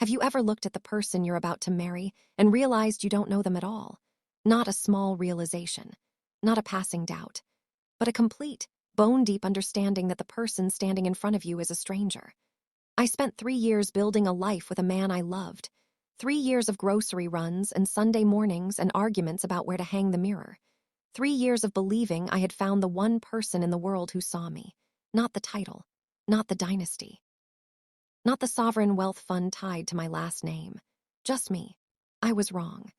Have you ever looked at the person you're about to marry and realized you don't know them at all? Not a small realization, not a passing doubt, but a complete, bone-deep understanding that the person standing in front of you is a stranger. I spent 3 years building a life with a man I loved. 3 years of grocery runs and Sunday mornings and arguments about where to hang the mirror. 3 years of believing I had found the one person in the world who saw me. Not the title, not the dynasty, not the sovereign wealth fund tied to my last name. Just me. I was wrong.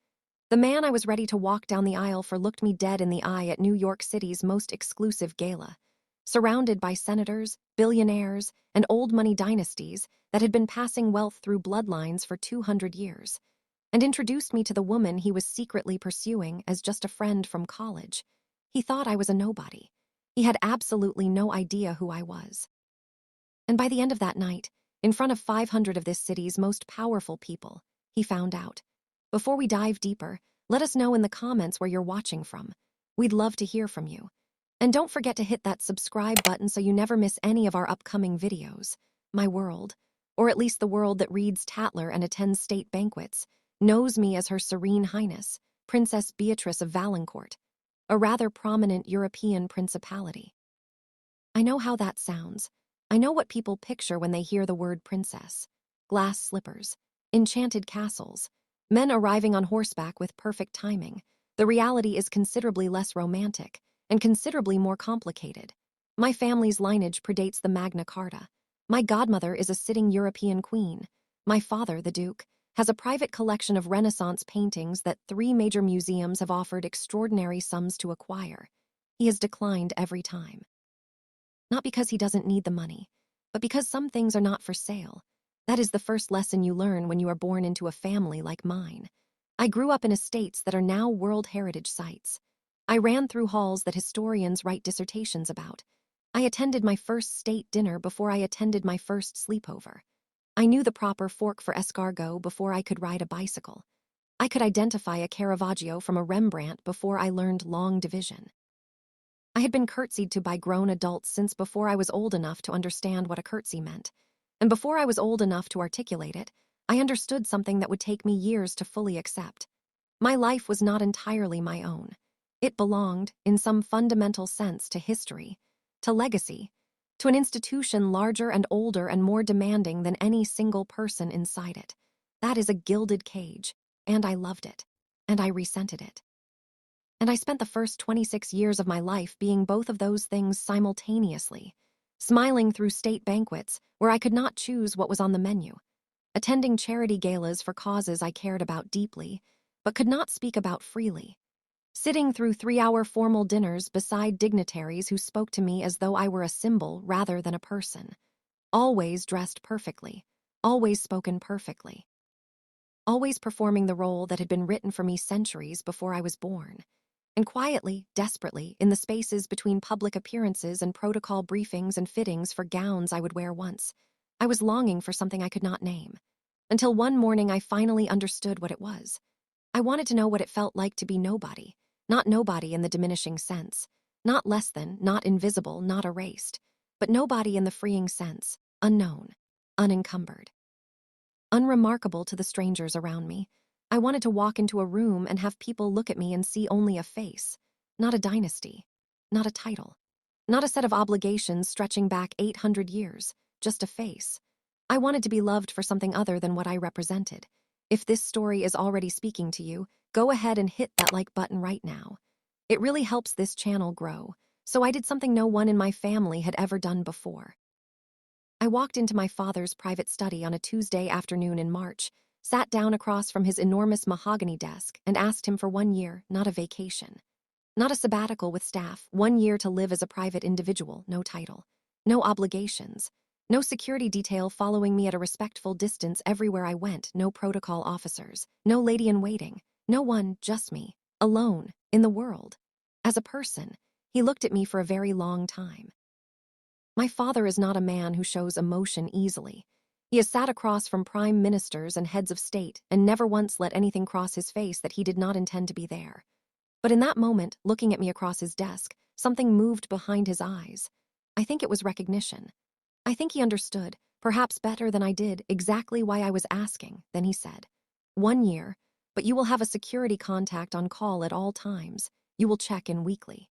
The man I was ready to walk down the aisle for looked me dead in the eye at New York City's most exclusive gala, surrounded by senators, billionaires, and old money dynasties that had been passing wealth through bloodlines for 200 years, and introduced me to the woman he was secretly pursuing as just a friend from college. He thought I was a nobody. He had absolutely no idea who I was. And by the end of that night, in front of 500 of this city's most powerful people, he found out. Before we dive deeper, let us know in the comments where you're watching from. We'd love to hear from you. And don't forget to hit that subscribe button so you never miss any of our upcoming videos. My world, or at least the world that reads Tatler and attends state banquets, knows me as Her Serene Highness, Princess Beatrice of Valancourt, a rather prominent European principality. I know how that sounds. I know what people picture when they hear the word princess. Glass slippers, enchanted castles, men arriving on horseback with perfect timing. The reality is considerably less romantic and considerably more complicated. My family's lineage predates the Magna Carta. My godmother is a sitting European queen. My father, the Duke, has a private collection of Renaissance paintings that 3 major museums have offered extraordinary sums to acquire. He has declined every time. Not because he doesn't need the money, but because some things are not for sale. That is the first lesson you learn when you are born into a family like mine. I grew up in estates that are now World Heritage Sites. I ran through halls that historians write dissertations about. I attended my first state dinner before I attended my first sleepover. I knew the proper fork for escargot before I could ride a bicycle. I could identify a Caravaggio from a Rembrandt before I learned long division. I had been curtsied to by grown adults since before I was old enough to understand what a curtsy meant. And before I was old enough to articulate it, I understood something that would take me years to fully accept. My life was not entirely my own. It belonged, in some fundamental sense, to history, to legacy, to an institution larger and older and more demanding than any single person inside it. That is a gilded cage, and I loved it, and I resented it. And I spent the first 26 years of my life being both of those things simultaneously, smiling through state banquets where I could not choose what was on the menu, attending charity galas for causes I cared about deeply, but could not speak about freely, sitting through 3-hour formal dinners beside dignitaries who spoke to me as though I were a symbol rather than a person, always dressed perfectly, always spoken perfectly, always performing the role that had been written for me centuries before I was born. And quietly, desperately, in the spaces between public appearances and protocol briefings and fittings for gowns I would wear once, I was longing for something I could not name. Until one morning I finally understood what it was. I wanted to know what it felt like to be nobody. Not nobody in the diminishing sense. Not less than, not invisible, not erased. But nobody in the freeing sense. Unknown. Unencumbered. Unremarkable to the strangers around me. I wanted to walk into a room and have people look at me and see only a face, not a dynasty, not a title, not a set of obligations stretching back 800 years, just a face. I wanted to be loved for something other than what I represented. If this story is already speaking to you, go ahead and hit that like button right now. It really helps this channel grow, so I did something no one in my family had ever done before. I walked into my father's private study on a Tuesday afternoon in March, sat down across from his enormous mahogany desk and asked him for 1 year, not a vacation. Not a sabbatical with staff, 1 year to live as a private individual, no title. No obligations. No security detail following me at a respectful distance everywhere I went, no protocol officers. No lady-in-waiting. No one, just me. Alone, in the world. As a person, he looked at me for a very long time. My father is not a man who shows emotion easily. He has sat across from prime ministers and heads of state and never once let anything cross his face that he did not intend to be there. But in that moment, looking at me across his desk, something moved behind his eyes. I think it was recognition. I think he understood, perhaps better than I did exactly why I was asking. Then he said, 1 year, but you will have a security contact on call at all times. You will check in weekly.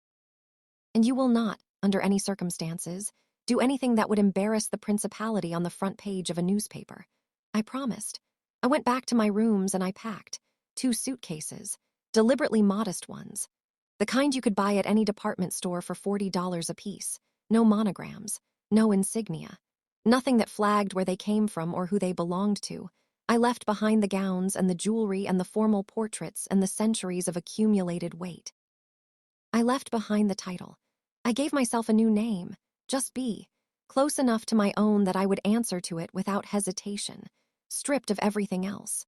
And you will not, under any circumstances, do anything that would embarrass the principality on the front page of a newspaper. I promised. I went back to my rooms and I packed 2 suitcases, deliberately modest ones. The kind you could buy at any department store for $40 apiece. No monograms, no insignia. Nothing that flagged where they came from or who they belonged to. I left behind the gowns and the jewelry and the formal portraits and the centuries of accumulated weight. I left behind the title. I gave myself a new name, just B, close enough to my own that I would answer to it without hesitation, stripped of everything else.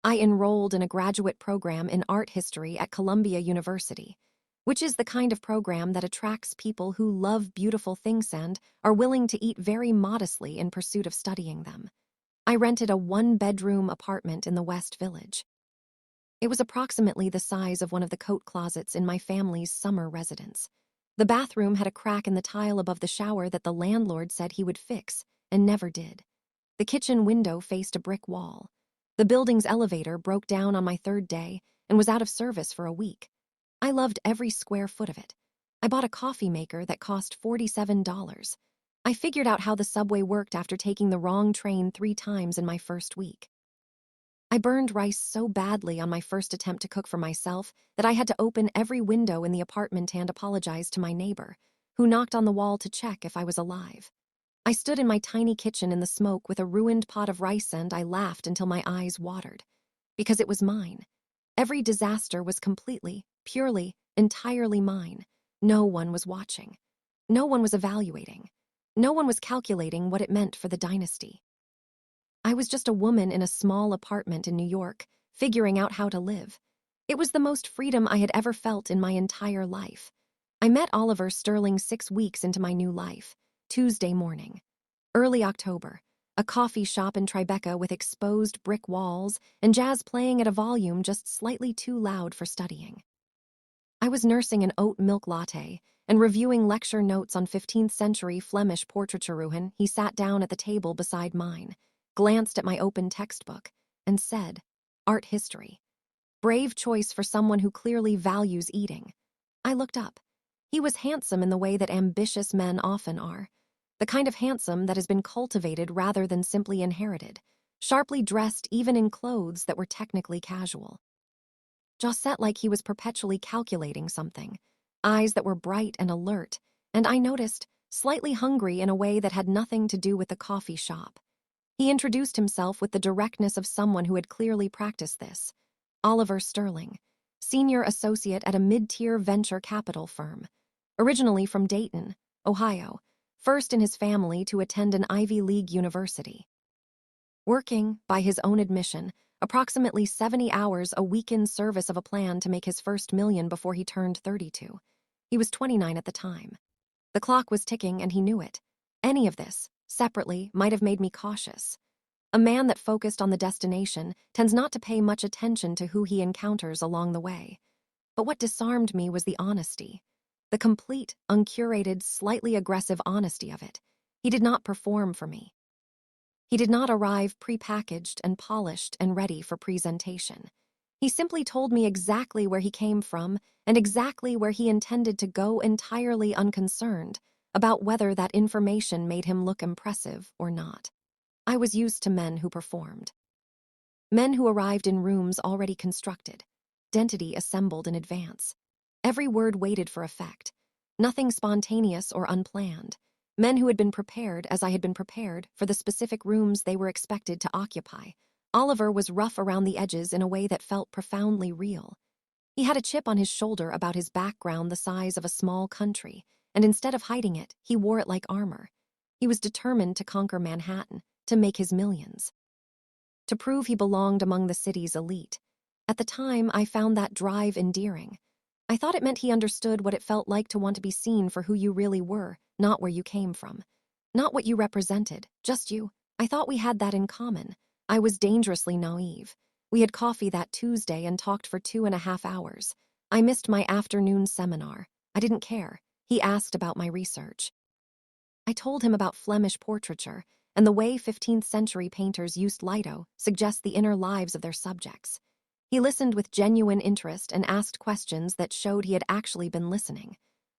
I enrolled in a graduate program in art history at Columbia University, which is the kind of program that attracts people who love beautiful things and are willing to eat very modestly in pursuit of studying them. I rented a 1-bedroom apartment in the West Village. It was approximately the size of one of the coat closets in my family's summer residence. The bathroom had a crack in the tile above the shower that the landlord said he would fix, and never did. The kitchen window faced a brick wall. The building's elevator broke down on my 3rd day and was out of service for a week. I loved every square foot of it. I bought a coffee maker that cost $47. I figured out how the subway worked after taking the wrong train 3 times in my first week. I burned rice so badly on my first attempt to cook for myself that I had to open every window in the apartment and apologize to my neighbor, who knocked on the wall to check if I was alive. I stood in my tiny kitchen in the smoke with a ruined pot of rice and I laughed until my eyes watered. Because it was mine. Every disaster was completely, purely, entirely mine. No one was watching. No one was evaluating. No one was calculating what it meant for the dynasty. I was just a woman in a small apartment in New York, figuring out how to live. It was the most freedom I had ever felt in my entire life. I met Oliver Sterling 6 weeks into my new life, Tuesday morning. Early October, a coffee shop in Tribeca with exposed brick walls and jazz playing at a volume just slightly too loud for studying. I was nursing an oat milk latte and reviewing lecture notes on 15th century Flemish portraiture when he sat down at the table beside mine, glanced at my open textbook, and said, "Art history. Brave choice for someone who clearly values eating." I looked up. He was handsome in the way that ambitious men often are. The kind of handsome that has been cultivated rather than simply inherited, sharply dressed even in clothes that were technically casual. Jaw set like he was perpetually calculating something, eyes that were bright and alert, and I noticed, slightly hungry in a way that had nothing to do with the coffee shop. He introduced himself with the directness of someone who had clearly practiced this. Oliver Sterling, senior associate at a mid-tier venture capital firm. Originally from Dayton, Ohio, first in his family to attend an Ivy League university. Working, by his own admission, approximately 70 hours a week in service of a plan to make his first million before he turned 32. He was 29 at the time. The clock was ticking and he knew it. Any of this, separately, might have made me cautious. A man that focused on the destination tends not to pay much attention to who he encounters along the way. But what disarmed me was the honesty. The complete, uncurated, slightly aggressive honesty of it. He did not perform for me. He did not arrive prepackaged and polished and ready for presentation. He simply told me exactly where he came from and exactly where he intended to go, entirely unconcerned about whether that information made him look impressive or not. I was used to men who performed. Men who arrived in rooms already constructed, identity assembled in advance. Every word waited for effect. Nothing spontaneous or unplanned. Men who had been prepared, as I had been prepared, for the specific rooms they were expected to occupy. Oliver was rough around the edges in a way that felt profoundly real. He had a chip on his shoulder about his background the size of a small country, and instead of hiding it, he wore it like armor. He was determined to conquer Manhattan, to make his millions. To prove he belonged among the city's elite. At the time, I found that drive endearing. I thought it meant he understood what it felt like to want to be seen for who you really were, not where you came from. Not what you represented, just you. I thought we had that in common. I was dangerously naive. We had coffee that Tuesday and talked for 2.5 hours. I missed my afternoon seminar. I didn't care. He asked about my research. I told him about Flemish portraiture, and the way 15th century painters used Lido suggests the inner lives of their subjects. He listened with genuine interest and asked questions that showed he had actually been listening.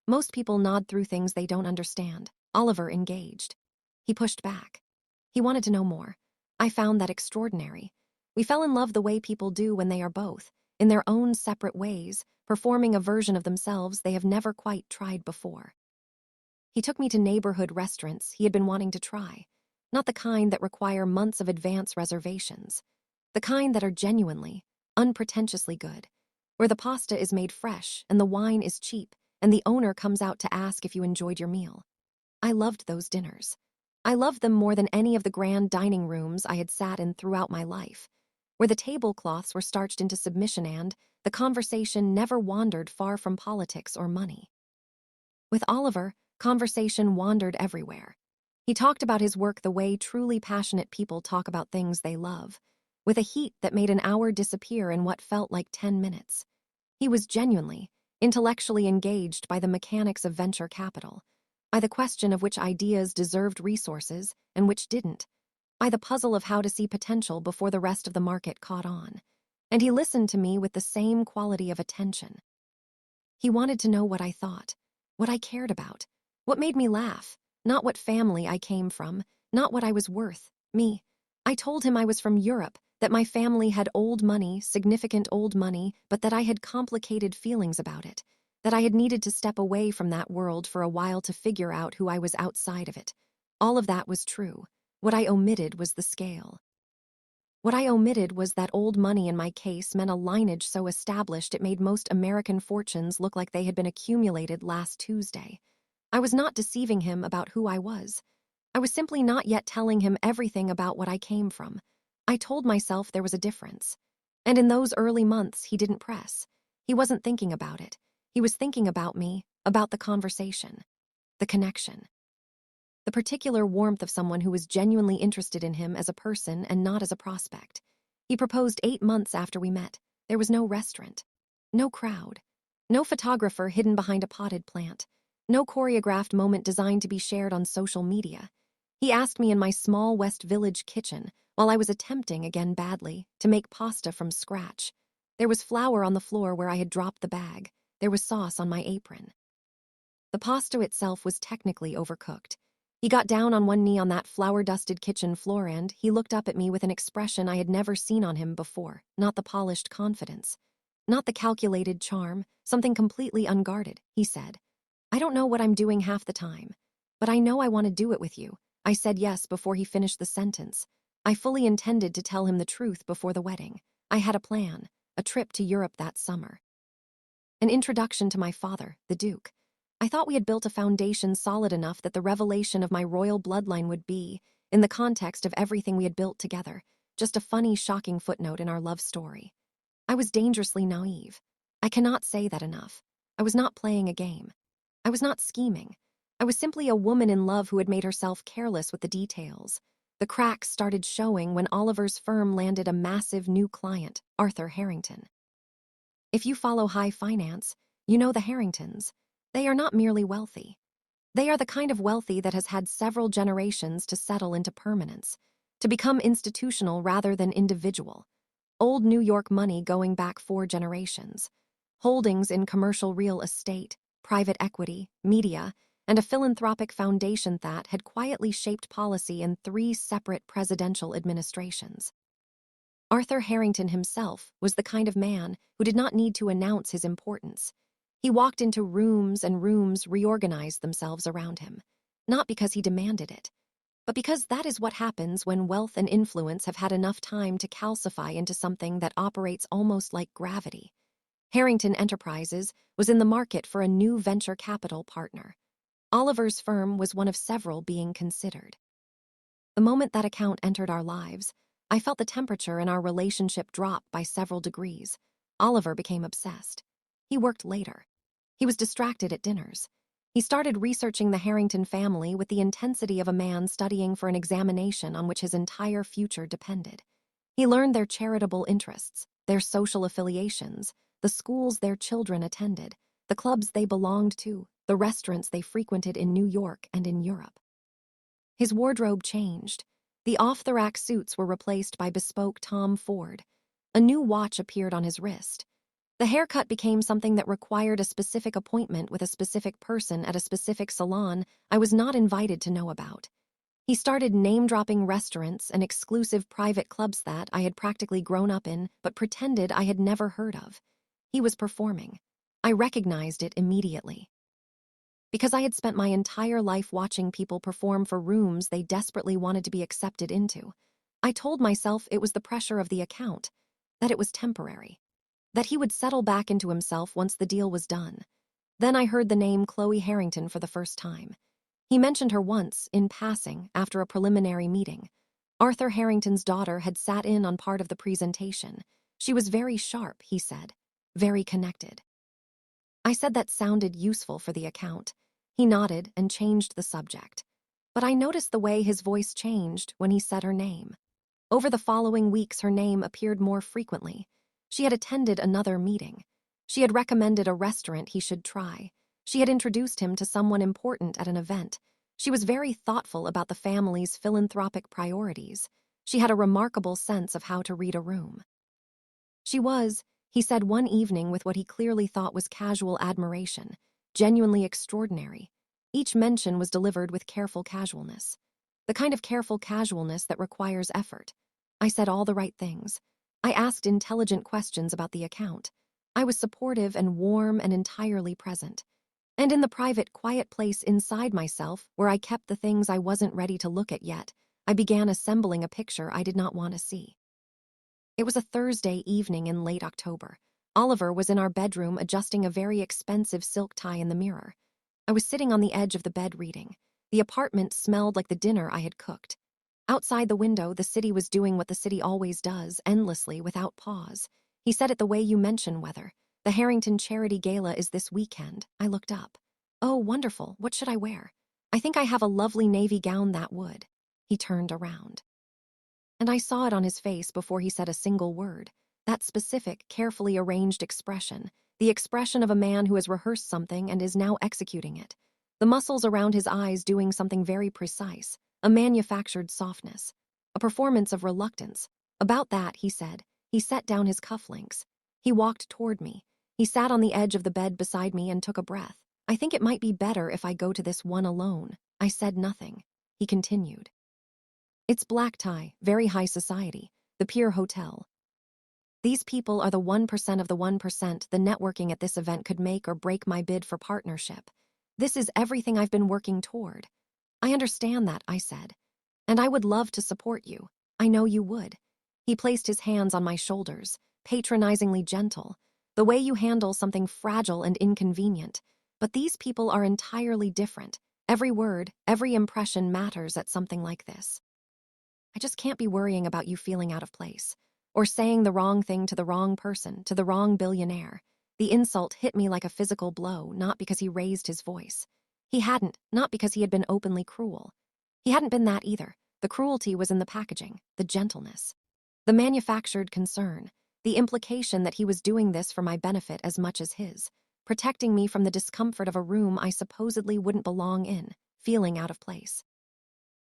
Most people nod through things they don't understand. Oliver engaged. He pushed back. He wanted to know more. I found that extraordinary. We fell in love the way people do when they are both, in their own separate ways, performing a version of themselves they have never quite tried before. He took me to neighborhood restaurants he had been wanting to try, not the kind that require months of advance reservations, the kind that are genuinely, unpretentiously good, where the pasta is made fresh and the wine is cheap and the owner comes out to ask if you enjoyed your meal. I loved those dinners. I loved them more than any of the grand dining rooms I had sat in throughout my life, where the tablecloths were starched into submission and the conversation never wandered far from politics or money. With Oliver, conversation wandered everywhere. He talked about his work the way truly passionate people talk about things they love, with a heat that made an hour disappear in what felt like 10 minutes. He was genuinely, intellectually engaged by the mechanics of venture capital, by the question of which ideas deserved resources and which didn't, by the puzzle of how to see potential before the rest of the market caught on. And he listened to me with the same quality of attention. He wanted to know what I thought, what I cared about, what made me laugh, not what family I came from, not what I was worth, me. I told him I was from Europe, that my family had old money, significant old money, but that I had complicated feelings about it, that I had needed to step away from that world for a while to figure out who I was outside of it. All of that was true. What I omitted was the scale. What I omitted was that old money in my case meant a lineage so established it made most American fortunes look like they had been accumulated last Tuesday. I was not deceiving him about who I was. I was simply not yet telling him everything about what I came from. I told myself there was a difference. And in those early months, he didn't press. He wasn't thinking about it. He was thinking about me, about the conversation, the connection. The particular warmth of someone who was genuinely interested in him as a person and not as a prospect. He proposed 8 months after we met. There was no restaurant, no crowd, no photographer hidden behind a potted plant, no choreographed moment designed to be shared on social media. He asked me in my small West Village kitchen, while I was attempting, again badly, to make pasta from scratch. There was flour on the floor where I had dropped the bag. There was sauce on my apron. The pasta itself was technically overcooked. He got down on one knee on that flour-dusted kitchen floor and he looked up at me with an expression I had never seen on him before, not the polished confidence, not the calculated charm, something completely unguarded. He said, "I don't know what I'm doing half the time, but I know I want to do it with you." I said yes before he finished the sentence. I fully intended to tell him the truth before the wedding. I had a plan, a trip to Europe that summer. An introduction to my father, the Duke. I thought we had built a foundation solid enough that the revelation of my royal bloodline would be, in the context of everything we had built together, just a funny, shocking footnote in our love story. I was dangerously naive. I cannot say that enough. I was not playing a game. I was not scheming. I was simply a woman in love who had made herself careless with the details. The cracks started showing when Oliver's firm landed a massive new client, Arthur Harrington. If you follow high finance, you know the Harringtons. They are not merely wealthy. They are the kind of wealthy that has had several generations to settle into permanence, to become institutional rather than individual. Old New York money going back 4 generations. Holdings in commercial real estate, private equity, media, and a philanthropic foundation that had quietly shaped policy in 3 separate presidential administrations. Arthur Harrington himself was the kind of man who did not need to announce his importance. He walked into rooms and rooms reorganized themselves around him, not because he demanded it, but because that is what happens when wealth and influence have had enough time to calcify into something that operates almost like gravity. Harrington Enterprises was in the market for a new venture capital partner. Oliver's firm was one of several being considered. The moment that account entered our lives, I felt the temperature in our relationship drop by several degrees. Oliver became obsessed. He worked later. He was distracted at dinners. He started researching the Harrington family with the intensity of a man studying for an examination on which his entire future depended. He learned their charitable interests, their social affiliations, the schools their children attended, the clubs they belonged to, the restaurants they frequented in New York and in Europe. His wardrobe changed. The off-the-rack suits were replaced by bespoke Tom Ford. A new watch appeared on his wrist. The haircut became something that required a specific appointment with a specific person at a specific salon I was not invited to know about. He started name-dropping restaurants and exclusive private clubs that I had practically grown up in but pretended I had never heard of. He was performing. I recognized it immediately. Because I had spent my entire life watching people perform for rooms they desperately wanted to be accepted into, I told myself it was the pressure of the account, that it was temporary, that he would settle back into himself once the deal was done. Then I heard the name Chloe Harrington for the first time. He mentioned her once, in passing, after a preliminary meeting. Arthur Harrington's daughter had sat in on part of the presentation. She was very sharp, he said, very connected. I said that sounded useful for the account. He nodded and changed the subject. But I noticed the way his voice changed when he said her name. Over the following weeks, her name appeared more frequently. She had attended another meeting. She had recommended a restaurant he should try. She had introduced him to someone important at an event. She was very thoughtful about the family's philanthropic priorities. She had a remarkable sense of how to read a room. She was, he said one evening with what he clearly thought was casual admiration, genuinely extraordinary. Each mention was delivered with careful casualness. The kind of careful casualness that requires effort. I said all the right things. I asked intelligent questions about the account. I was supportive and warm and entirely present. And in the private, quiet place inside myself, where I kept the things I wasn't ready to look at yet, I began assembling a picture I did not want to see. It was a Thursday evening in late October. Oliver was in our bedroom adjusting a very expensive silk tie in the mirror. I was sitting on the edge of the bed reading. The apartment smelled like the dinner I had cooked. Outside the window, the city was doing what the city always does, endlessly, without pause. He said it the way you mention weather. The Harrington Charity Gala is this weekend. I looked up. Oh, wonderful. What should I wear? I think I have a lovely navy gown that would. He turned around. And I saw it on his face before he said a single word. That specific, carefully arranged expression. The expression of a man who has rehearsed something and is now executing it. The muscles around his eyes doing something very precise. A manufactured softness. A performance of reluctance. About that, he said. He set down his cufflinks. He walked toward me. He sat on the edge of the bed beside me and took a breath. I think it might be better if I go to this one alone. I said nothing. He continued. It's black tie, very high society, the Pier Hotel. These people are the 1% of the 1%. The networking at this event could make or break my bid for partnership. This is everything I've been working toward. I understand that, I said. And I would love to support you. I know you would. He placed his hands on my shoulders, patronizingly gentle. The way you handle something fragile and inconvenient. But these people are entirely different. Every word, every impression matters at something like this. I just can't be worrying about you feeling out of place. Or saying the wrong thing to the wrong person, to the wrong billionaire. The insult hit me like a physical blow, not because he raised his voice. He hadn't, not because he had been openly cruel. He hadn't been that either. The cruelty was in the packaging, the gentleness. The manufactured concern. The implication that he was doing this for my benefit as much as his, protecting me from the discomfort of a room I supposedly wouldn't belong in, feeling out of place.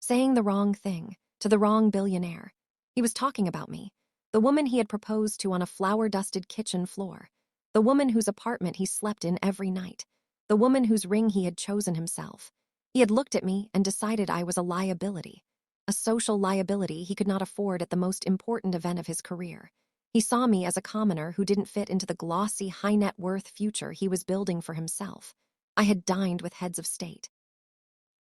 Saying the wrong thing, to the wrong billionaire. He was talking about me, the woman he had proposed to on a flour-dusted kitchen floor, the woman whose apartment he slept in every night, the woman whose ring he had chosen himself. He had looked at me and decided I was a liability, a social liability he could not afford at the most important event of his career. He saw me as a commoner who didn't fit into the glossy, high-net-worth future he was building for himself. I had dined with heads of state.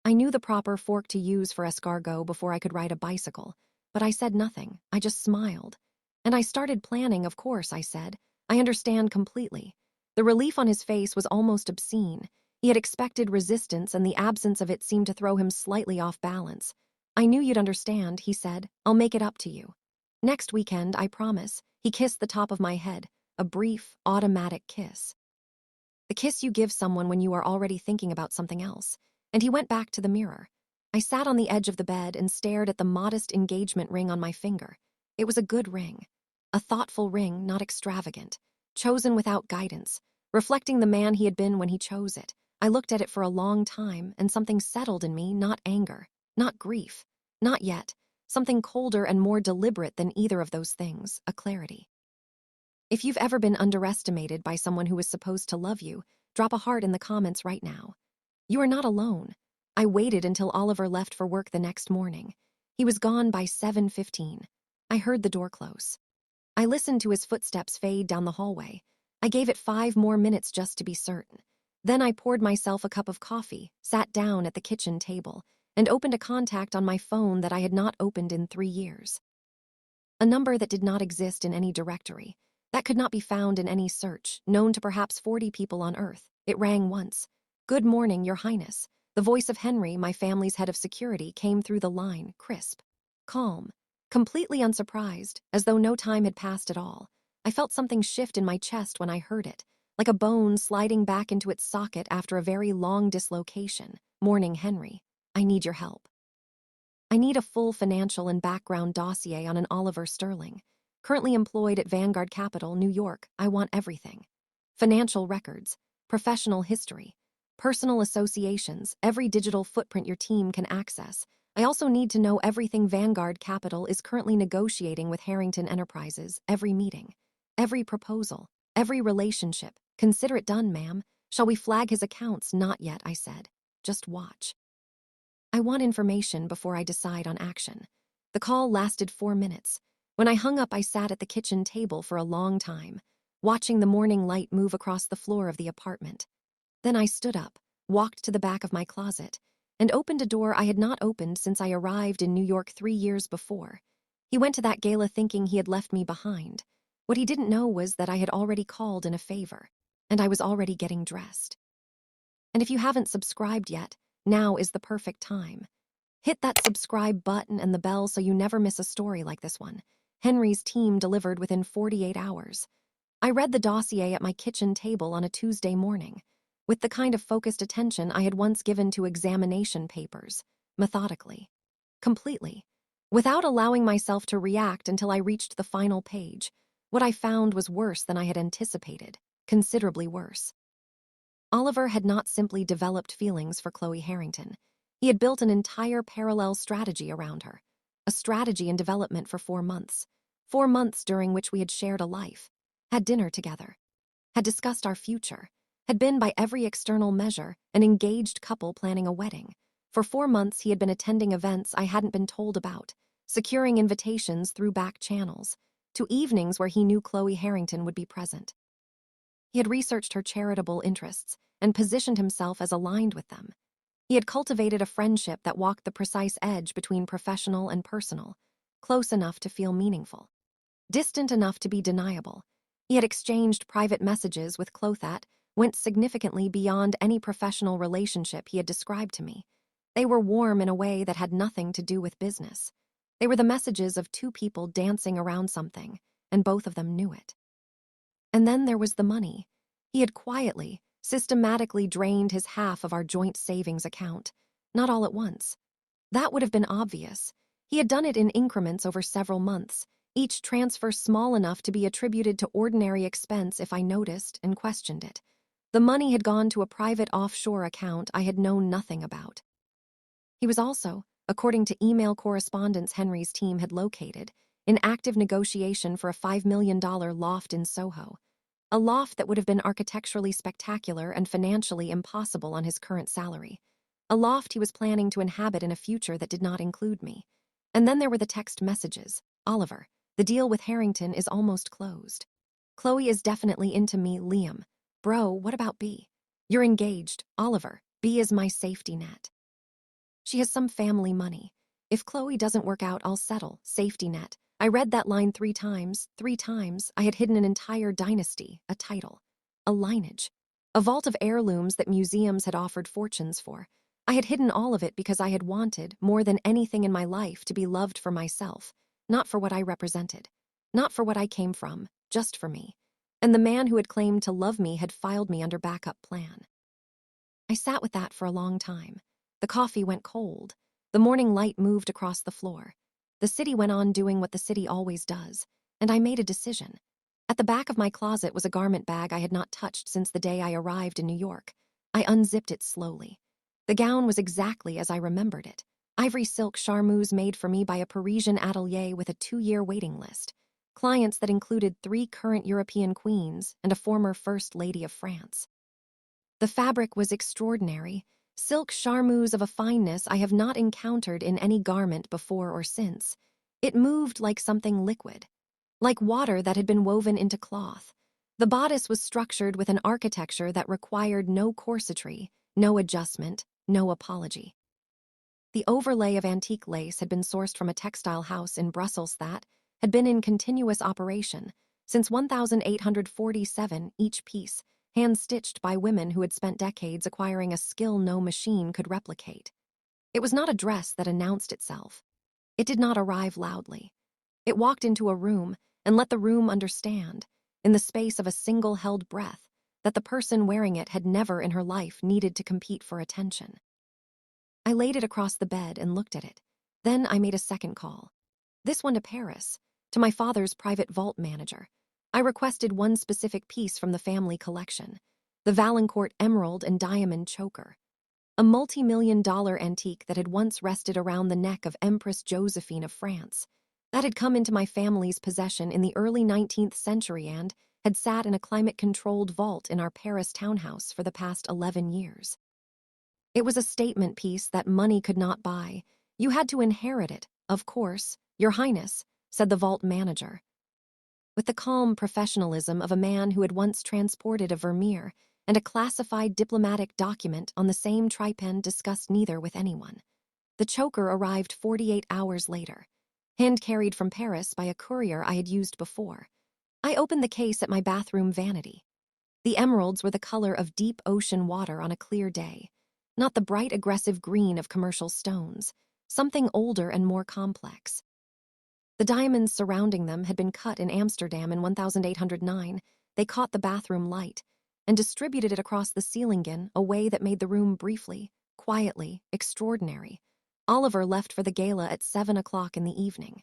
I knew the proper fork to use for escargot before I could ride a bicycle, but I said nothing. I just smiled. And I started planning, of course, I said. I understand completely. The relief on his face was almost obscene. He had expected resistance, and the absence of it seemed to throw him slightly off balance. I knew you'd understand, he said. I'll make it up to you. Next weekend, I promise. He kissed the top of my head, a brief, automatic kiss. The kiss you give someone when you are already thinking about something else. And he went back to the mirror. I sat on the edge of the bed and stared at the modest engagement ring on my finger. It was a good ring. A thoughtful ring, not extravagant. Chosen without guidance, reflecting the man he had been when he chose it. I looked at it for a long time, and something settled in me, not anger, Not grief. Not yet. Something colder and more deliberate than either of those things, a clarity. If you've ever been underestimated by someone who was supposed to love you, drop a heart in the comments right now. You are not alone. I waited until Oliver left for work the next morning. He was gone by 7:15. I heard the door close. I listened to his footsteps fade down the hallway. I gave it 5 more minutes just to be certain. Then I poured myself a cup of coffee, sat down at the kitchen table, and opened a contact on my phone that I had not opened in 3 years. A number that did not exist in any directory, that could not be found in any search, known to perhaps 40 people on Earth. It rang once. "Good morning, Your Highness." The voice of Henry, my family's head of security, came through the line, crisp, calm, completely unsurprised, as though no time had passed at all. I felt something shift in my chest when I heard it, like a bone sliding back into its socket after a very long dislocation. "Morning, Henry. I need your help. I need a full financial and background dossier on an Oliver Sterling. Currently employed at Vanguard Capital, New York. I want everything. Financial records, professional history, personal associations, every digital footprint your team can access. I also need to know everything Vanguard Capital is currently negotiating with Harrington Enterprises, every meeting, every proposal, every relationship. Consider it done, ma'am. Shall we flag his accounts?" "Not yet," I said. "Just watch. I want information before I decide on action." The call lasted 4 minutes. When I hung up, I sat at the kitchen table for a long time, watching the morning light move across the floor of the apartment. Then I stood up, walked to the back of my closet, and opened a door I had not opened since I arrived in New York 3 years before. He went to that gala thinking he had left me behind. What he didn't know was that I had already called in a favor, and I was already getting dressed. And if you haven't subscribed yet, now is the perfect time. Hit that subscribe button and the bell so you never miss a story like this one. Henry's team delivered within 48 hours. I read the dossier at my kitchen table on a Tuesday morning, with the kind of focused attention I had once given to examination papers, methodically, completely, without allowing myself to react until I reached the final page. What I found was worse than I had anticipated, considerably worse. Oliver had not simply developed feelings for Chloe Harrington. He had built an entire parallel strategy around her, a strategy in development for 4 months. 4 months during which we had shared a life, had dinner together, had discussed our future, had been by every external measure an engaged couple planning a wedding. For 4 months he had been attending events I hadn't been told about, securing invitations through back channels, to evenings where he knew Chloe Harrington would be present. He had researched her charitable interests and positioned himself as aligned with them. He had cultivated a friendship that walked the precise edge between professional and personal, close enough to feel meaningful, distant enough to be deniable. He had exchanged private messages with Chloe that went significantly beyond any professional relationship he had described to me. They were warm in a way that had nothing to do with business. They were the messages of 2 people dancing around something, and both of them knew it. And then there was the money. He had quietly, systematically drained his half of our joint savings account, not all at once. That would have been obvious. He had done it in increments over several months, each transfer small enough to be attributed to ordinary expense if I noticed and questioned it. The money had gone to a private offshore account I had known nothing about. He was also, according to email correspondence Henry's team had located, in active negotiation for a $5 million loft in Soho, a loft that would have been architecturally spectacular and financially impossible on his current salary, a loft he was planning to inhabit in a future that did not include me. And then there were the text messages. "Oliver, the deal with Harrington is almost closed. Chloe is definitely into me, Liam. Bro, what about B? You're engaged, Oliver. B is my safety net. She has some family money. If Chloe doesn't work out, I'll settle. Safety net." I read that line 3 times. 3 times, I had hidden an entire dynasty, a title, a lineage, a vault of heirlooms that museums had offered fortunes for. I had hidden all of it because I had wanted, more than anything in my life, to be loved for myself, not for what I represented, not for what I came from, just for me. And the man who had claimed to love me had filed me under backup plan. I sat with that for a long time. The coffee went cold. The morning light moved across the floor. The city went on doing what the city always does, and I made a decision. At the back of my closet was a garment bag I had not touched since the day I arrived in New York. I unzipped it slowly. The gown was exactly as I remembered it. Ivory silk charmeuse made for me by a Parisian atelier with a 2-year waiting list. Clients that included 3 current European queens and a former First Lady of France. The fabric was extraordinary, silk charmeuse of a fineness I have not encountered in any garment before or since. It moved like something liquid, like water that had been woven into cloth. The bodice was structured with an architecture that required no corsetry, no adjustment, no apology. The overlay of antique lace had been sourced from a textile house in Brussels that had been in continuous operation since 1847, each piece, hand-stitched by women who had spent decades acquiring a skill no machine could replicate. It was not a dress that announced itself. It did not arrive loudly. It walked into a room and let the room understand, in the space of a single held breath, that the person wearing it had never in her life needed to compete for attention. I laid it across the bed and looked at it. Then I made a second call. This one to Paris, to my father's private vault manager. I requested one specific piece from the family collection, the Valancourt emerald and diamond choker, a multi-million-dollar antique that had once rested around the neck of Empress Josephine of France, that had come into my family's possession in the early 19th century and had sat in a climate-controlled vault in our Paris townhouse for the past 11 years. It was a statement piece that money could not buy. You had to inherit it, of course, Your Highness, said the vault manager, with the calm professionalism of a man who had once transported a Vermeer and a classified diplomatic document on the same trypan discussed neither with anyone. The choker arrived 48 hours later, hand-carried from Paris by a courier I had used before. I opened the case at my bathroom vanity. The emeralds were the color of deep ocean water on a clear day, not the bright aggressive green of commercial stones, something older and more complex. The diamonds surrounding them had been cut in Amsterdam in 1809. They caught the bathroom light and distributed it across the ceiling in a way that made the room briefly, quietly, extraordinary. Oliver left for the gala at 7 o'clock in the evening.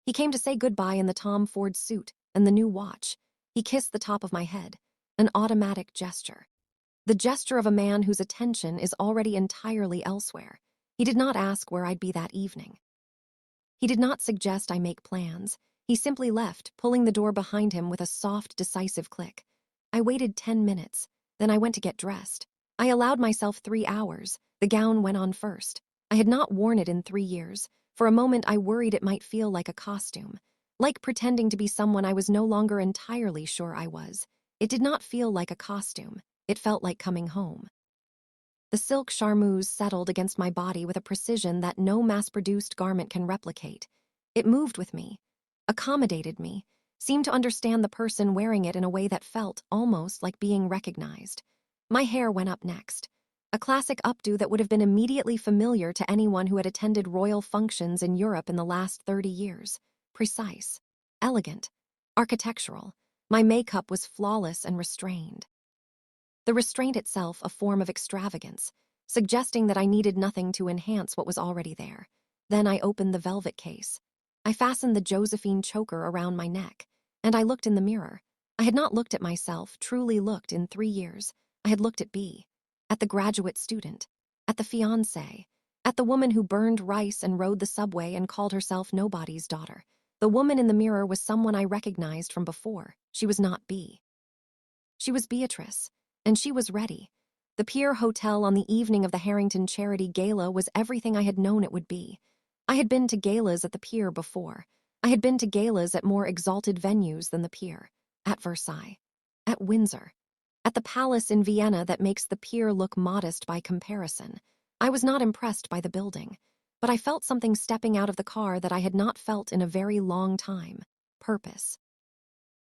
He came to say goodbye in the Tom Ford suit and the new watch. He kissed the top of my head, an automatic gesture. The gesture of a man whose attention is already entirely elsewhere. He did not ask where I'd be that evening. He did not suggest I make plans. He simply left, pulling the door behind him with a soft, decisive click. I waited 10 minutes. Then I went to get dressed. I allowed myself 3 hours. The gown went on first. I had not worn it in 3 years. For a moment I worried it might feel like a costume, like pretending to be someone I was no longer entirely sure I was. It did not feel like a costume. It felt like coming home. The silk charmeuse settled against my body with a precision that no mass-produced garment can replicate. It moved with me, accommodated me, seemed to understand the person wearing it in a way that felt almost like being recognized. My hair went up next, a classic updo that would have been immediately familiar to anyone who had attended royal functions in Europe in the last 30 years. Precise, elegant, architectural. My makeup was flawless and restrained. The restraint itself a form of extravagance, suggesting that I needed nothing to enhance what was already there. Then I opened the velvet case. I fastened the Josephine choker around my neck, and I looked in the mirror. I had not looked at myself, truly looked in 3 years. I had looked at B, at the graduate student, at the fiancé, at the woman who burned rice and rode the subway and called herself nobody's daughter. The woman in the mirror was someone I recognized from before. She was not B. She was Beatrice. And she was ready. The Pier Hotel on the evening of the Harrington Charity Gala was everything I had known it would be. I had been to galas at the Pier before. I had been to galas at more exalted venues than the Pier. At Versailles. At Windsor. At the palace in Vienna that makes the Pier look modest by comparison. I was not impressed by the building, but I felt something stepping out of the car that I had not felt in a very long time. Purpose.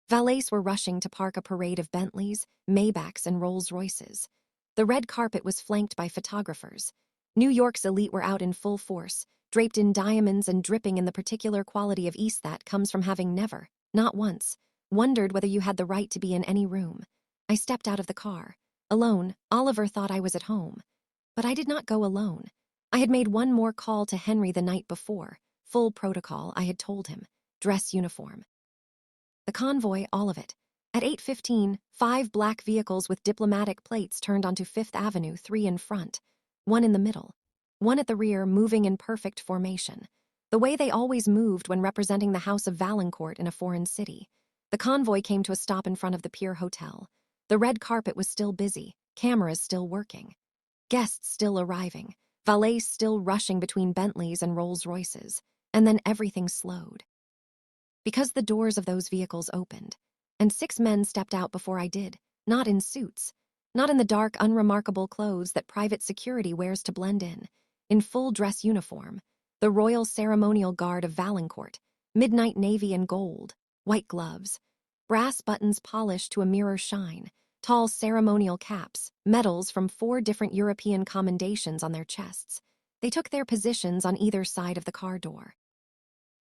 Valets were rushing to park a parade of Bentleys, Maybachs, and Rolls-Royces. The red carpet was flanked by photographers. New York's elite were out in full force, draped in diamonds and dripping in the particular quality of ease that comes from having never, not once, wondered whether you had the right to be in any room. I stepped out of the car. Alone, Oliver thought I was at home. But I did not go alone. I had made one more call to Henry the night before. Full protocol, I had told him. Dress uniform. The convoy, all of it. At 8:15, 5 black vehicles with diplomatic plates turned onto 5th Avenue, 3 in front, 1 in the middle. one at the rear moving in perfect formation, the way they always moved when representing the House of Valancourt in a foreign city. The convoy came to a stop in front of the Pier Hotel. The red carpet was still busy, cameras still working, guests still arriving, valets still rushing between Bentleys and Rolls-Royces, and then everything slowed. Because the doors of those vehicles opened, and 6 men stepped out before I did, not in suits, not in the dark, unremarkable clothes that private security wears to blend in full dress uniform, the Royal Ceremonial Guard of Valancourt, midnight navy and gold, white gloves, brass buttons polished to a mirror shine, tall ceremonial caps, medals from 4 different European commendations on their chests. They took their positions on either side of the car door,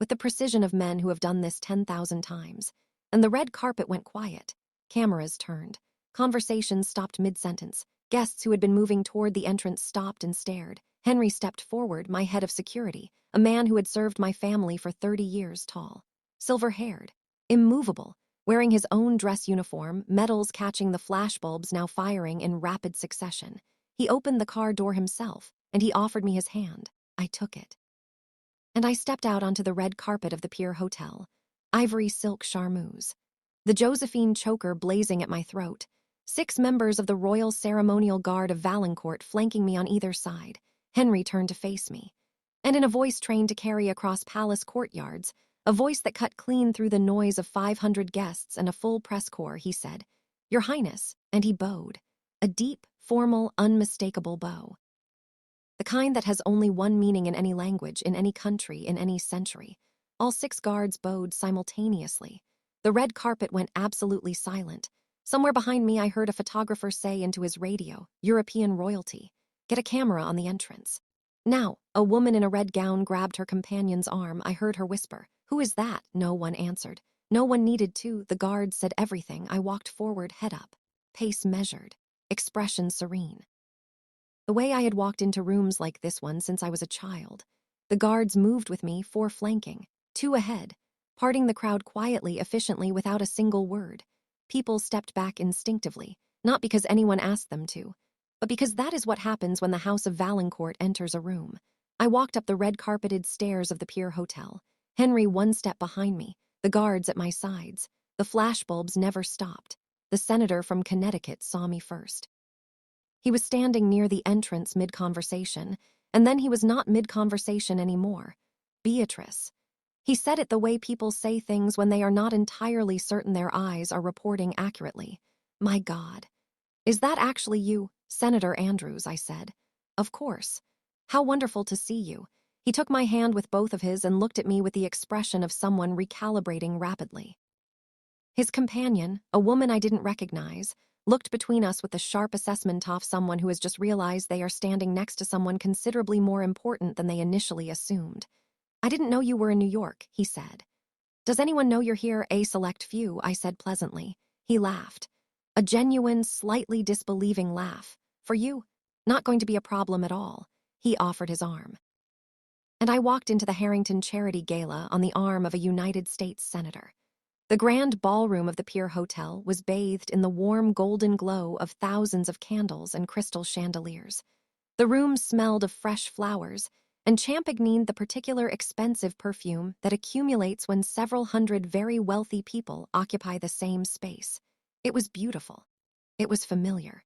with the precision of men who have done this 10,000 times, and the red carpet went quiet. Cameras turned. Conversations stopped mid-sentence. Guests who had been moving toward the entrance stopped and stared. Henry stepped forward, my head of security, a man who had served my family for 30 years, tall, silver-haired, immovable, wearing his own dress uniform, medals catching the flashbulbs now firing in rapid succession. He opened the car door himself, and he offered me his hand. I took it. And I stepped out onto the red carpet of the Pier Hotel, ivory silk charmeuse, the Josephine choker blazing at my throat, 6 members of the Royal Ceremonial Guard of Valancourt flanking me on either side. Henry turned to face me, and in a voice trained to carry across palace courtyards, a voice that cut clean through the noise of 500 guests and a full press corps, he said, "Your Highness," and he bowed, a deep, formal, unmistakable bow. The kind that has only one meaning in any language, in any country, in any century. All 6 guards bowed simultaneously. The red carpet went absolutely silent. Somewhere behind me I heard a photographer say into his radio, "European royalty. Get a camera on the entrance." Now, a woman in a red gown grabbed her companion's arm. I heard her whisper, "Who is that?" No one answered. No one needed to. The guards said everything. I walked forward, head up, pace measured, expression serene. The way I had walked into rooms like this one since I was a child. The guards moved with me, 4 flanking, 2 ahead, parting the crowd quietly, efficiently, without a single word. People stepped back instinctively, not because anyone asked them to, but because that is what happens when the House of Valancourt enters a room. I walked up the red-carpeted stairs of the Pier Hotel, Henry 1 step behind me, the guards at my sides. The flashbulbs never stopped. The senator from Connecticut saw me first. He was standing near the entrance mid-conversation, and then he was not mid-conversation anymore. Beatrice. He said it the way people say things when they are not entirely certain their eyes are reporting accurately. "My God. Is that actually you, Senator Andrews?" I said. "Of course. How wonderful to see you." He took my hand with both of his and looked at me with the expression of someone recalibrating rapidly. His companion, a woman I didn't recognize, looked between us with the sharp assessment of someone who has just realized they are standing next to someone considerably more important than they initially assumed. "I didn't know you were in New York," he said. "Does anyone know you're here?" "A select few," I said pleasantly. He laughed. A genuine, slightly disbelieving laugh. "For you? Not going to be a problem at all." He offered his arm. And I walked into the Harrington Charity Gala on the arm of a United States senator. The grand ballroom of the Pier Hotel was bathed in the warm golden glow of thousands of candles and crystal chandeliers. The room smelled of fresh flowers, and champagneed the particular expensive perfume that accumulates when several hundred very wealthy people occupy the same space. It was beautiful. It was familiar.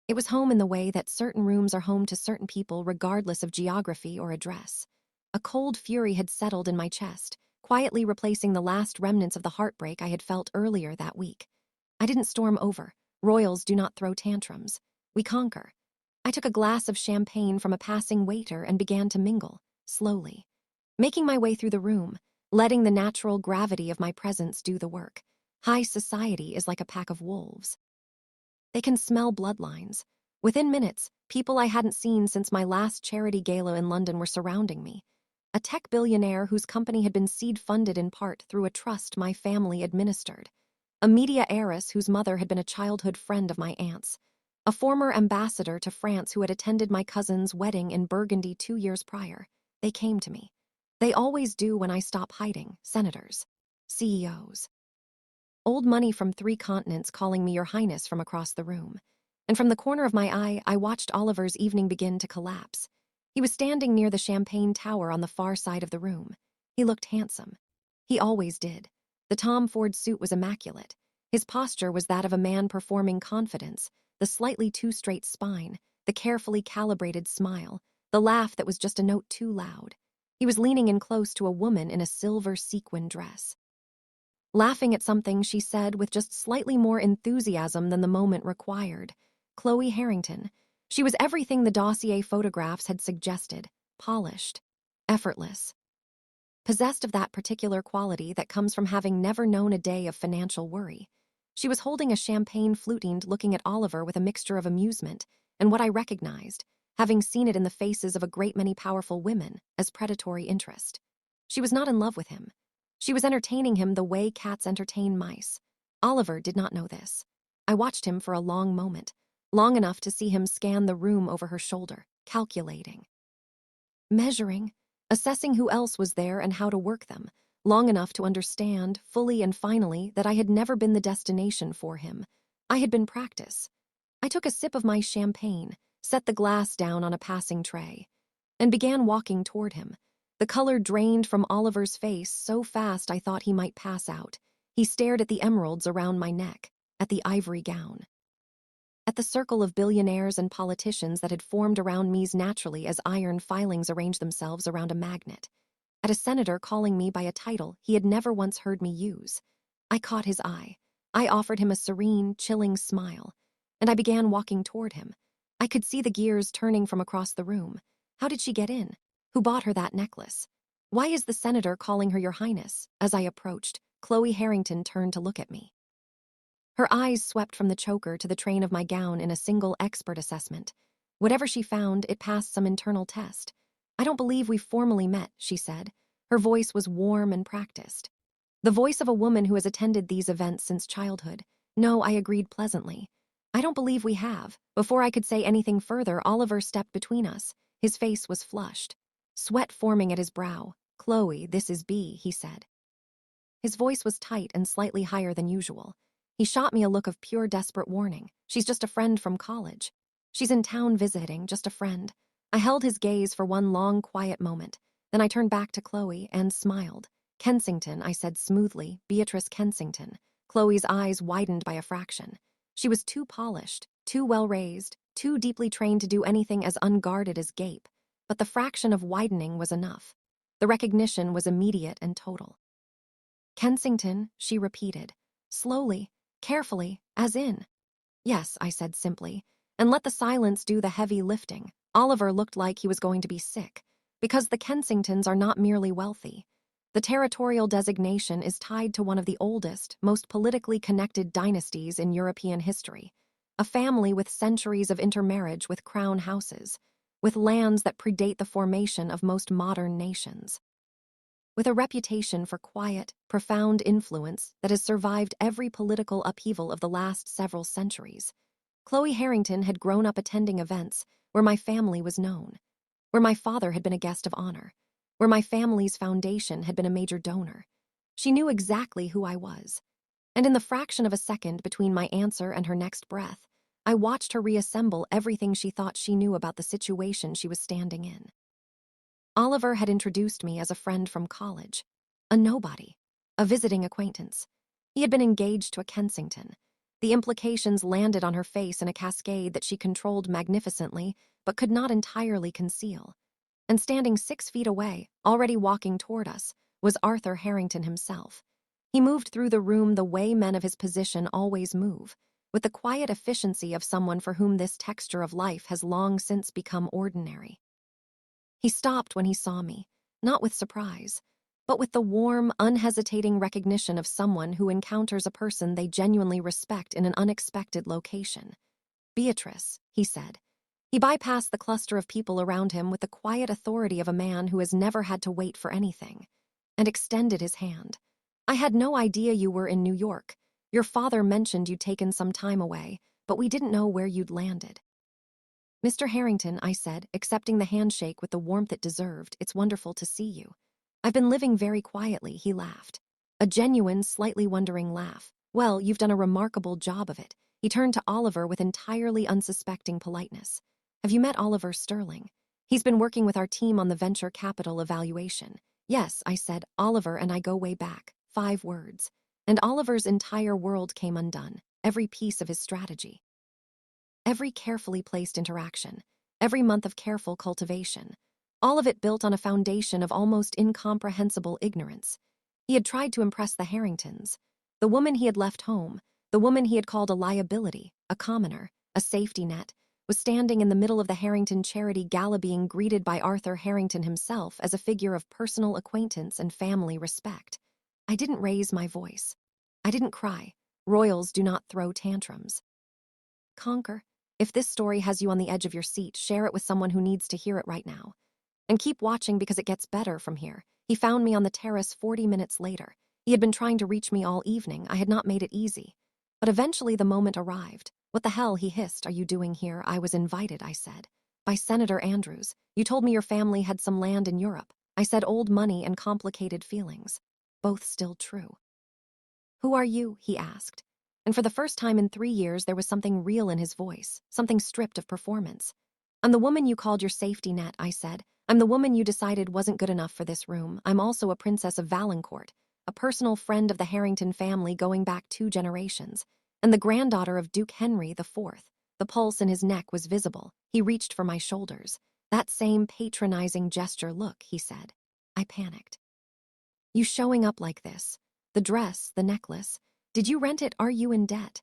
It was home in the way that certain rooms are home to certain people regardless of geography or address. A cold fury had settled in my chest, quietly replacing the last remnants of the heartbreak I had felt earlier that week. I didn't storm over. Royals do not throw tantrums. We conquer. I took a glass of champagne from a passing waiter and began to mingle, slowly, making my way through the room, letting the natural gravity of my presence do the work. High society is like a pack of wolves. They can smell bloodlines. Within minutes, people I hadn't seen since my last charity gala in London were surrounding me. A tech billionaire whose company had been seed-funded in part through a trust my family administered. A media heiress whose mother had been a childhood friend of my aunt's. A former ambassador to France who had attended my cousin's wedding in Burgundy 2 years prior. They came to me. They always do when I stop hiding. Senators. CEOs. Old money from 3 continents calling me Your Highness from across the room. And from the corner of my eye, I watched Oliver's evening begin to collapse. He was standing near the champagne tower on the far side of the room. He looked handsome. He always did. The Tom Ford suit was immaculate. His posture was that of a man performing confidence, the slightly too straight spine, the carefully calibrated smile, the laugh that was just a note too loud. He was leaning in close to a woman in a silver sequin dress. Laughing at something she said with just slightly more enthusiasm than the moment required. Chloe Harrington. She was everything the dossier photographs had suggested, polished, effortless. Possessed of that particular quality that comes from having never known a day of financial worry. She was holding a champagne flute, looking at Oliver with a mixture of amusement and what I recognized, having seen it in the faces of a great many powerful women, as predatory interest. She was not in love with him. She was entertaining him the way cats entertain mice. Oliver did not know this. I watched him for a long moment, long enough to see him scan the room over her shoulder, calculating, measuring, assessing who else was there and how to work them, long enough to understand, fully and finally, that I had never been the destination for him. I had been practice. I took a sip of my champagne, set the glass down on a passing tray, and began walking toward him. The color drained from Oliver's face so fast I thought he might pass out. He stared at the emeralds around my neck, at the ivory gown, at the circle of billionaires and politicians that had formed around me naturally as iron filings arranged themselves around a magnet, at a senator calling me by a title he had never once heard me use. I caught his eye. I offered him a serene, chilling smile, and I began walking toward him. I could see the gears turning from across the room. How did she get in? Who bought her that necklace? Why is the senator calling her Your Highness? As I approached, Chloe Harrington turned to look at me. Her eyes swept from the choker to the train of my gown in a single expert assessment. Whatever she found, it passed some internal test. I don't believe we've formally met, she said. Her voice was warm and practiced. The voice of a woman who has attended these events since childhood. No, I agreed pleasantly. I don't believe we have. Before I could say anything further, Oliver stepped between us. His face was flushed, sweat forming at his brow. Chloe, this is B, he said. His voice was tight and slightly higher than usual. He shot me a look of pure desperate warning. She's just a friend from college. She's in town visiting, just a friend. I held his gaze for one long, quiet moment. Then I turned back to Chloe and smiled. Kensington, I said smoothly, Beatrice Kensington. Chloe's eyes widened by a fraction. She was too polished, too well-raised, too deeply trained to do anything as unguarded as gape. But the fraction of widening was enough. The recognition was immediate and total. Kensington, she repeated, slowly, carefully, as in. Yes, I said simply, and let the silence do the heavy lifting. Oliver looked like he was going to be sick, because the Kensingtons are not merely wealthy. The territorial designation is tied to one of the oldest, most politically connected dynasties in European history, a family with centuries of intermarriage with crown houses, with lands that predate the formation of most modern nations, with a reputation for quiet, profound influence that has survived every political upheaval of the last several centuries. Chloe Harrington had grown up attending events where my family was known, where my father had been a guest of honor, where my family's foundation had been a major donor. She knew exactly who I was. And in the fraction of a second between my answer and her next breath, I watched her reassemble everything she thought she knew about the situation she was standing in. Oliver had introduced me as a friend from college, a nobody, a visiting acquaintance. He had been engaged to a Kensington. The implications landed on her face in a cascade that she controlled magnificently, but could not entirely conceal. And standing 6 feet away, already walking toward us, was Arthur Harrington himself. He moved through the room the way men of his position always move, with the quiet efficiency of someone for whom this texture of life has long since become ordinary. He stopped when he saw me, not with surprise, but with the warm, unhesitating recognition of someone who encounters a person they genuinely respect in an unexpected location. Beatrice, he said. He bypassed the cluster of people around him with the quiet authority of a man who has never had to wait for anything, and extended his hand. I had no idea you were in New York. Your father mentioned you'd taken some time away, but we didn't know where you'd landed. Mr. Harrington, I said, accepting the handshake with the warmth it deserved, it's wonderful to see you. I've been living very quietly, he laughed. A genuine, slightly wondering laugh. Well, you've done a remarkable job of it. He turned to Oliver with entirely unsuspecting politeness. Have you met Oliver Sterling? He's been working with our team on the venture capital evaluation. Yes, I said, Oliver and I go way back. 5 words. And Oliver's entire world came undone. Every piece of his strategy. Every carefully placed interaction. Every month of careful cultivation. All of it built on a foundation of almost incomprehensible ignorance. He had tried to impress the Harringtons. The woman he had left home, the woman he had called a liability, a commoner, a safety net, was standing in the middle of the Harrington charity gala being greeted by Arthur Harrington himself as a figure of personal acquaintance and family respect. I didn't raise my voice. I didn't cry. Royals do not throw tantrums. Conquer. If this story has you on the edge of your seat, share it with someone who needs to hear it right now. And keep watching because it gets better from here. He found me on the terrace 40 minutes later. He had been trying to reach me all evening. I had not made it easy. But eventually the moment arrived. What the hell, he hissed. Are you doing here? I was invited, I said. By Senator Andrews. You told me your family had some land in Europe. I said old money and complicated feelings. Both still true. Who are you? He asked. And for the first time in 3 years, there was something real in his voice, something stripped of performance. I'm the woman you called your safety net, I said. I'm the woman you decided wasn't good enough for this room. I'm also a princess of Valancourt, a personal friend of the Harrington family going back 2 generations, and the granddaughter of Duke Henry IV. The pulse in his neck was visible. He reached for my shoulders. That same patronizing gesture. Look, he said. I panicked. You showing up like this? The dress, the necklace. Did you rent it? Are you in debt?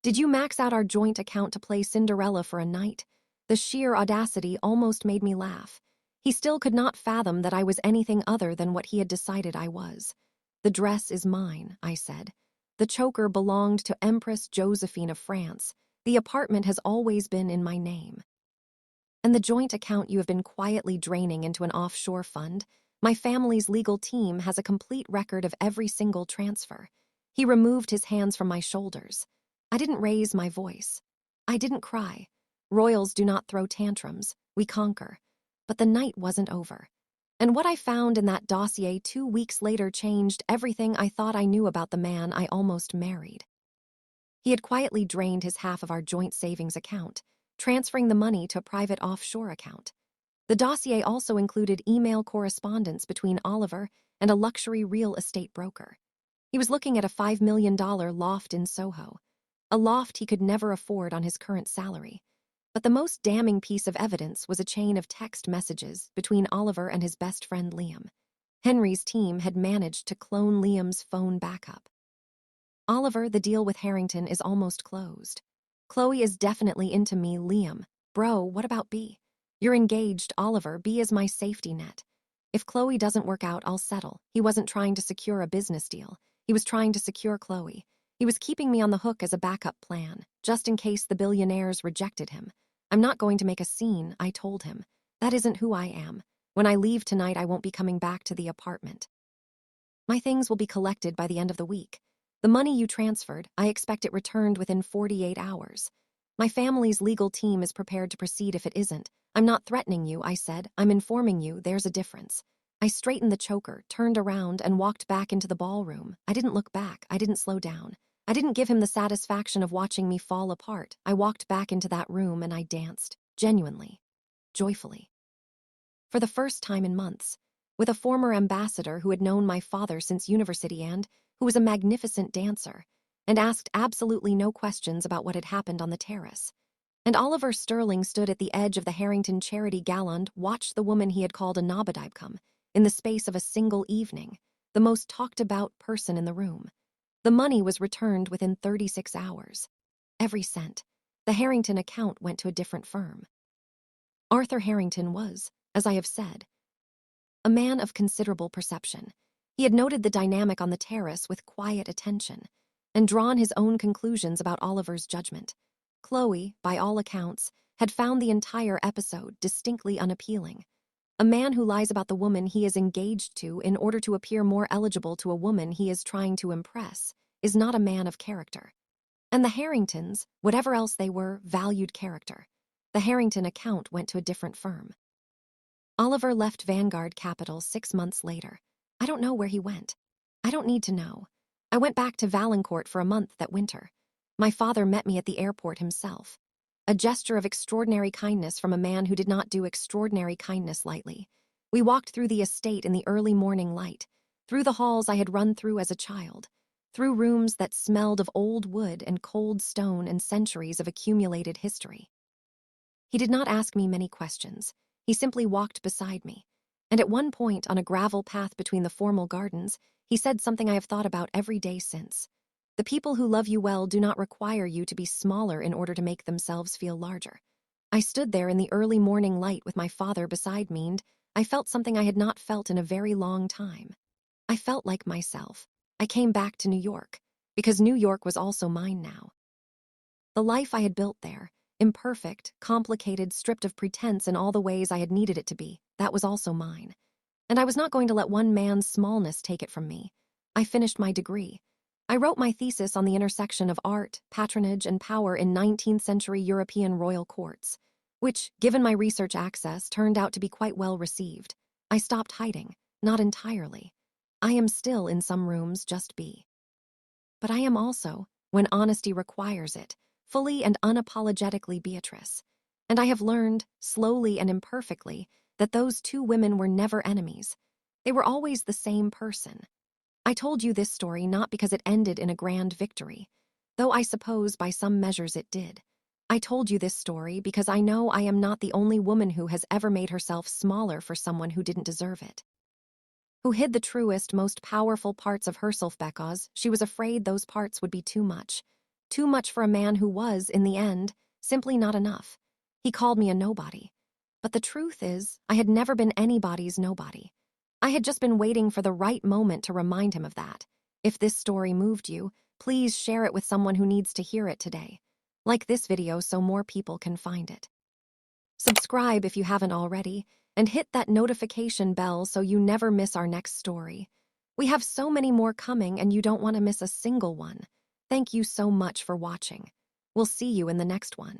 Did you max out our joint account to play Cinderella for a night? The sheer audacity almost made me laugh. He still could not fathom that I was anything other than what he had decided I was. The dress is mine, I said. The choker belonged to Empress Josephine of France. The apartment has always been in my name. And the joint account you have been quietly draining into an offshore fund? My family's legal team has a complete record of every single transfer. He removed his hands from my shoulders. I didn't raise my voice. I didn't cry. Royals do not throw tantrums. We conquer. But the night wasn't over. And what I found in that dossier 2 weeks later changed everything I thought I knew about the man I almost married. He had quietly drained his half of our joint savings account, transferring the money to a private offshore account. The dossier also included email correspondence between Oliver and a luxury real estate broker. He was looking at a $5 million loft in Soho, a loft he could never afford on his current salary. But the most damning piece of evidence was a chain of text messages between Oliver and his best friend Liam. Henry's team had managed to clone Liam's phone backup. Oliver, the deal with Harrington is almost closed. Chloe is definitely into me, Liam. Bro, what about B? You're engaged, Oliver. B is my safety net. If Chloe doesn't work out, I'll settle. He wasn't trying to secure a business deal. He was trying to secure Chloe. He was keeping me on the hook as a backup plan, just in case the billionaires rejected him. I'm not going to make a scene, I told him. That isn't who I am. When I leave tonight, I won't be coming back to the apartment. My things will be collected by the end of the week. The money you transferred, I expect it returned within 48 hours. My family's legal team is prepared to proceed if it isn't. I'm not threatening you, I said. I'm informing you there's a difference. I straightened the choker, turned around, and walked back into the ballroom. I didn't look back. I didn't slow down. I didn't give him the satisfaction of watching me fall apart. I walked back into that room and I danced, genuinely, joyfully. For the first time in months, with a former ambassador who had known my father since university and who was a magnificent dancer, and asked absolutely no questions about what had happened on the terrace. And Oliver Sterling stood at the edge of the Harrington charity gala and watched the woman he had called a Nabadib come, in the space of a single evening, the most talked-about person in the room. The money was returned within 36 hours. Every cent. The Harrington account went to a different firm. Arthur Harrington was, as I have said, a man of considerable perception. He had noted the dynamic on the terrace with quiet attention and drawn his own conclusions about Oliver's judgment. Chloe, by all accounts, had found the entire episode distinctly unappealing. A man who lies about the woman he is engaged to in order to appear more eligible to a woman he is trying to impress is not a man of character. And the Harringtons, whatever else they were, valued character. The Harrington account went to a different firm. Oliver left Vanguard Capital 6 months later. I don't know where he went. I don't need to know. I went back to Valancourt for a month that winter. My father met me at the airport himself. a gesture of extraordinary kindness from a man who did not do extraordinary kindness lightly. We walked through the estate in the early morning light, through the halls I had run through as a child, through rooms that smelled of old wood and cold stone and centuries of accumulated history. He did not ask me many questions. He simply walked beside me. And at one point, on a gravel path between the formal gardens, he said something I have thought about every day since. The people who love you well do not require you to be smaller in order to make themselves feel larger. I stood there in the early morning light with my father beside me, and I felt something I had not felt in a very long time. I felt like myself. I came back to New York, because New York was also mine now. The life I had built there, imperfect, complicated, stripped of pretense in all the ways I had needed it to be, that was also mine. And I was not going to let one man's smallness take it from me. I finished my degree. I wrote my thesis on the intersection of art, patronage, and power in 19th century European royal courts, which, given my research access, turned out to be quite well received. I stopped hiding, not entirely. I am still, in some rooms, just B. But I am also, when honesty requires it, fully and unapologetically Beatrice. And I have learned, slowly and imperfectly, that those two women were never enemies. They were always the same person. I told you this story not because it ended in a grand victory, though I suppose by some measures it did. I told you this story because I know I am not the only woman who has ever made herself smaller for someone who didn't deserve it. Who hid the truest, most powerful parts of herself because she was afraid those parts would be too much. Too much for a man who was, in the end, simply not enough. He called me a nobody. But the truth is, I had never been anybody's nobody. I had just been waiting for the right moment to remind him of that. If this story moved you, please share it with someone who needs to hear it today. Like this video so more people can find it. Subscribe if you haven't already, and hit that notification bell so you never miss our next story. We have so many more coming and you don't want to miss a single one. Thank you so much for watching. We'll see you in the next one.